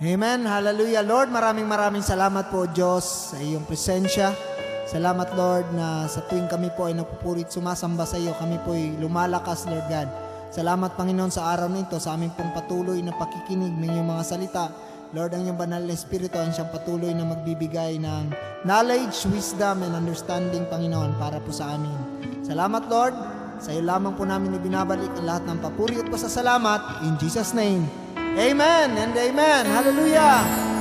Amen. Hallelujah. Lord, maraming salamat po, Diyos, sa iyong presensya. Salamat, Lord, na sa tuwing kami po ay napupurit sumasamba sa iyo, kami po ay lumalakas, Lord God. Salamat, Panginoon, sa araw nito, sa aming pong patuloy na pakikinig ng iyong mga salita. Lord, ang iyong banal na Espiritu ang siyang patuloy na magbibigay ng knowledge, wisdom, and understanding, Panginoon, para po sa amin. Salamat, Lord. Sa iyo lamang po namin ibinabalik ang lahat ng papuri at pasasalamat. In Jesus' name, Amen and Amen. Hallelujah.